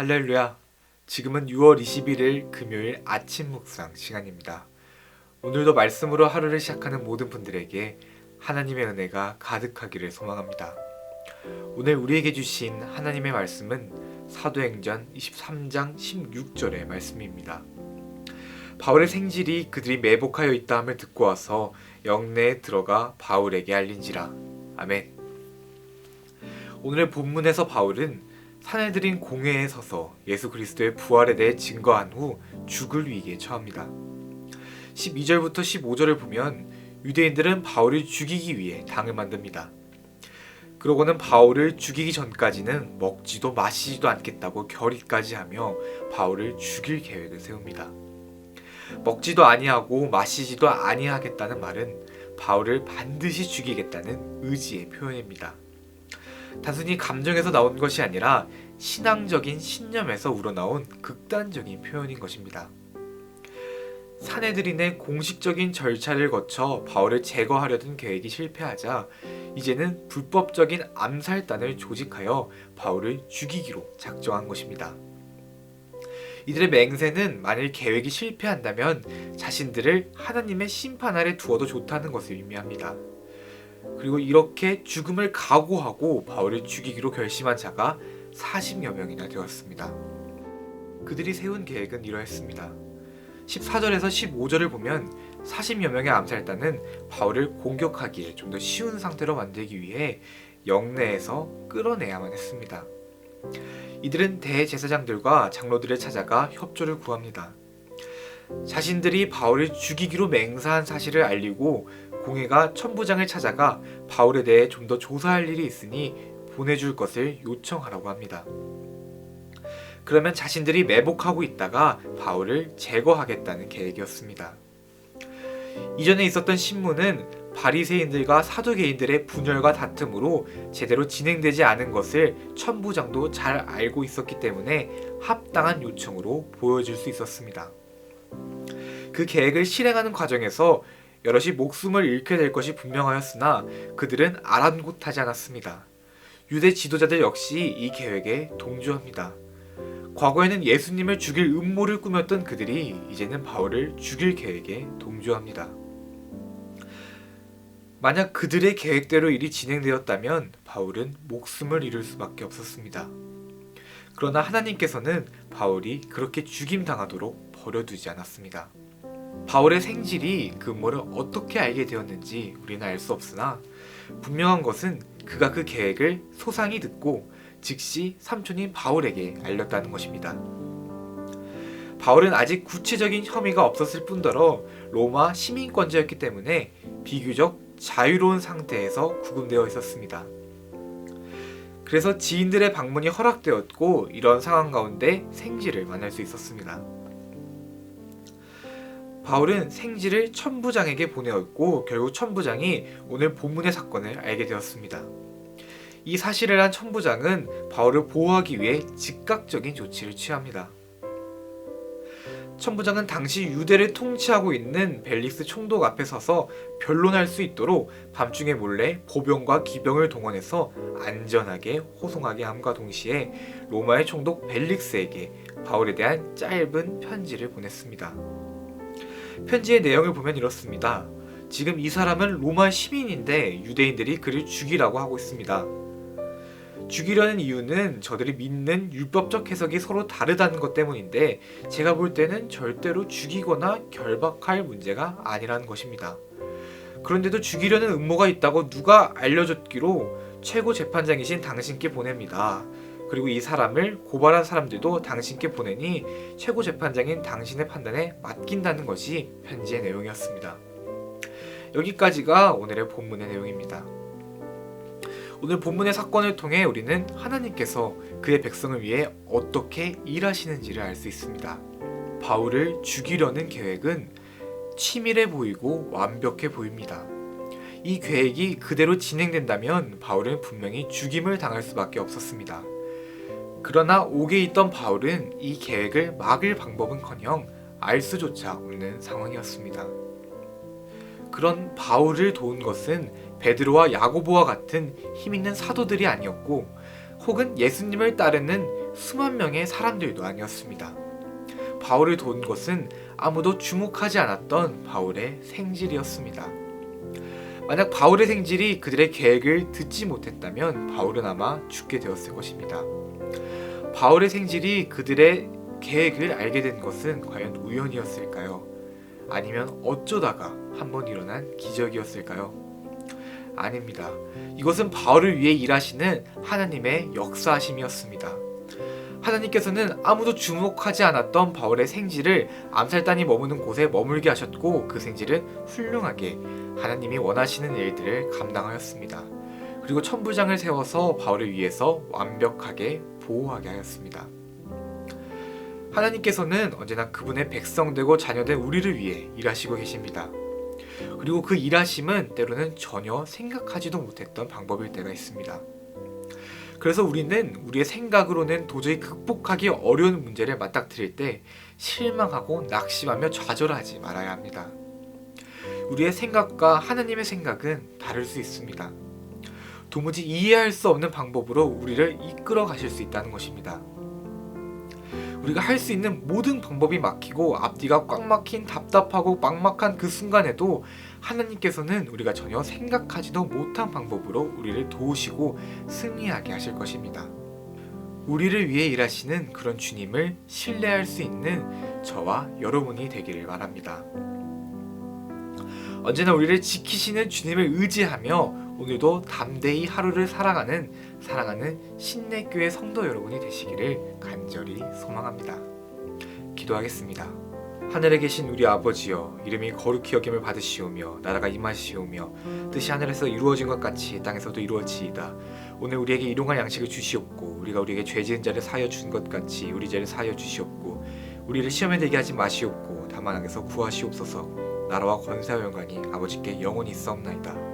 할렐루야. 지금은 6월 21일 금요일 아침 묵상 시간입니다. 오늘도 말씀으로 하루를 시작하는 모든 분들에게 하나님의 은혜가 가득하기를 소망합니다. 오늘 우리에게 주신 하나님의 말씀은 사도행전 23장 16절의 말씀입니다. 바울의 생질이 그들이 매복하여 있다함을 듣고 와서 영내에 들어가 바울에게 알린지라. 아멘. 오늘의 본문에서 바울은 사내들인 공회에 서서 예수 그리스도의 부활에 대해 증거한 후 죽을 위기에 처합니다. 12절부터 15절을 보면 유대인들은 바울을 죽이기 위해 당을 만듭니다. 그러고는 바울을 죽이기 전까지는 먹지도 마시지도 않겠다고 결의까지 하며 바울을 죽일 계획을 세웁니다. 먹지도 아니하고 마시지도 아니하겠다는 말은 바울을 반드시 죽이겠다는 의지의 표현입니다. 단순히 감정에서 나온 것이 아니라 신앙적인 신념에서 우러나온 극단적인 표현인 것입니다. 사내들인의 공식적인 절차를 거쳐 바울을 제거하려던 계획이 실패하자 이제는 불법적인 암살단을 조직하여 바울을 죽이기로 작정한 것입니다. 이들의 맹세는 만일 계획이 실패한다면 자신들을 하나님의 심판 아래 두어도 좋다는 것을 의미합니다. 그리고 이렇게 죽음을 각오하고 바울을 죽이기로 결심한 자가 40여 명이나 되었습니다. 그들이 세운 계획은 이러했습니다. 14절에서 15절을 보면 40여 명의 암살단은 바울을 공격하기에 좀 더 쉬운 상태로 만들기 위해 영내에서 끌어내야만 했습니다. 이들은 대제사장들과 장로들을 찾아가 협조를 구합니다. 자신들이 바울을 죽이기로 맹세한 사실을 알리고 공회가 천부장을 찾아가 바울에 대해 좀 더 조사할 일이 있으니 보내줄 것을 요청하라고 합니다. 그러면 자신들이 매복하고 있다가 바울을 제거하겠다는 계획이었습니다. 이전에 있었던 신문은 바리새인들과 사두개인들의 분열과 다툼으로 제대로 진행되지 않은 것을 천부장도 잘 알고 있었기 때문에 합당한 요청으로 보여줄 수 있었습니다. 그 계획을 실행하는 과정에서 여럿이 목숨을 잃게 될 것이 분명하였으나 그들은 아랑곳하지 않았습니다. 유대 지도자들 역시 이 계획에 동조합니다. 과거에는 예수님을 죽일 음모를 꾸몄던 그들이 이제는 바울을 죽일 계획에 동조합니다. 만약 그들의 계획대로 일이 진행되었다면 바울은 목숨을 잃을 수밖에 없었습니다. 그러나 하나님께서는 바울이 그렇게 죽임당하도록 버려두지 않았습니다. 바울의 생질이 그 음모를 어떻게 알게 되었는지 우리는 알 수 없으나 분명한 것은 그가 그 계획을 소상히 듣고 즉시 삼촌인 바울에게 알렸다는 것입니다. 바울은 아직 구체적인 혐의가 없었을 뿐더러 로마 시민권자였기 때문에 비교적 자유로운 상태에서 구금되어 있었습니다. 그래서 지인들의 방문이 허락되었고 이런 상황 가운데 생질을 만날 수 있었습니다. 바울은 생지를 천부장에게 보내었고 결국 천부장이 오늘 본문의 사건을 알게 되었습니다. 이 사실을 한 천부장은 바울을 보호하기 위해 즉각적인 조치를 취합니다. 천부장은 당시 유대를 통치하고 있는 벨릭스 총독 앞에 서서 변론할 수 있도록 밤중에 몰래 보병과 기병을 동원해서 안전하게 호송하게 함과 동시에 로마의 총독 벨릭스에게 바울에 대한 짧은 편지를 보냈습니다. 편지의 내용을 보면 이렇습니다. 지금 이 사람은 로마 시민인데 유대인들이 그를 죽이라고 하고 있습니다. 죽이려는 이유는 저들이 믿는 율법적 해석이 서로 다르다는 것 때문인데 제가 볼 때는 절대로 죽이거나 결박할 문제가 아니라는 것입니다. 그런데도 죽이려는 음모가 있다고 누가 알려줬기로 최고 재판장이신 당신께 보냅니다. 그리고 이 사람을 고발한 사람들도 당신께 보내니 최고 재판장인 당신의 판단에 맡긴다는 것이 편지의 내용이었습니다. 여기까지가 오늘의 본문의 내용입니다. 오늘 본문의 사건을 통해 우리는 하나님께서 그의 백성을 위해 어떻게 일하시는지를 알 수 있습니다. 바울을 죽이려는 계획은 치밀해 보이고 완벽해 보입니다. 이 계획이 그대로 진행된다면 바울은 분명히 죽임을 당할 수밖에 없었습니다. 그러나 옥에 있던 바울은 이 계획을 막을 방법은커녕 알 수조차 없는 상황이었습니다. 그런 바울을 도운 것은 베드로와 야고보와 같은 힘있는 사도들이 아니었고 혹은 예수님을 따르는 수만 명의 사람들도 아니었습니다. 바울을 도운 것은 아무도 주목하지 않았던 바울의 생질이었습니다. 만약 바울의 생질이 그들의 계획을 듣지 못했다면 바울은 아마 죽게 되었을 것입니다. 바울의 생질이 그들의 계획을 알게 된 것은 과연 우연이었을까요? 아니면 어쩌다가 한번 일어난 기적이었을까요? 아닙니다. 이것은 바울을 위해 일하시는 하나님의 역사하심이었습니다. 하나님께서는 아무도 주목하지 않았던 바울의 생질을 암살단이 머무는 곳에 머물게 하셨고 그 생질은 훌륭하게 하나님이 원하시는 일들을 감당하였습니다. 그리고 천부장을 세워서 바울을 위해서 완벽하게 보호하게 하였습니다. 하나님께서는 언제나 그분의 백성되고 자녀된 우리를 위해 일하시고 계십니다. 그리고 그 일하심은 때로는 전혀 생각하지도 못했던 방법일 때가 있습니다. 그래서 우리는 우리의 생각으로는 도저히 극복하기 어려운 문제를 맞닥뜨릴 때 실망하고 낙심하며 좌절하지 말아야 합니다. 우리의 생각과 하나님의 생각은 다를 수 있습니다. 도무지 이해할 수 없는 방법으로 우리를 이끌어 가실 수 있다는 것입니다. 우리가 할 수 있는 모든 방법이 막히고 앞뒤가 꽉 막힌 답답하고 막막한 그 순간에도 하나님께서는 우리가 전혀 생각하지도 못한 방법으로 우리를 도우시고 승리하게 하실 것입니다. 우리를 위해 일하시는 그런 주님을 신뢰할 수 있는 저와 여러분이 되기를 바랍니다. 언제나 우리를 지키시는 주님을 의지하며 오늘도 담대히 하루를 살아가는 신내교회 성도 여러분이 되시기를 간절히 소망합니다. 기도하겠습니다. 하늘에 계신 우리 아버지여, 이름이 거룩히 여김을 받으시오며 나라가 임하시오며 뜻이 하늘에서 이루어진 것 같이 땅에서도 이루어지이다. 오늘 우리에게 일용할 양식을 주시옵고 우리가 우리에게 죄 지은 자를 사하여 준 것 같이 우리 죄를 사하여 주시옵고 우리를 시험에 들게 하지 마시옵고 다만 악에서 구하시옵소서. 나라와 권세와 영광이 아버지께 영원히 있사옵나이다.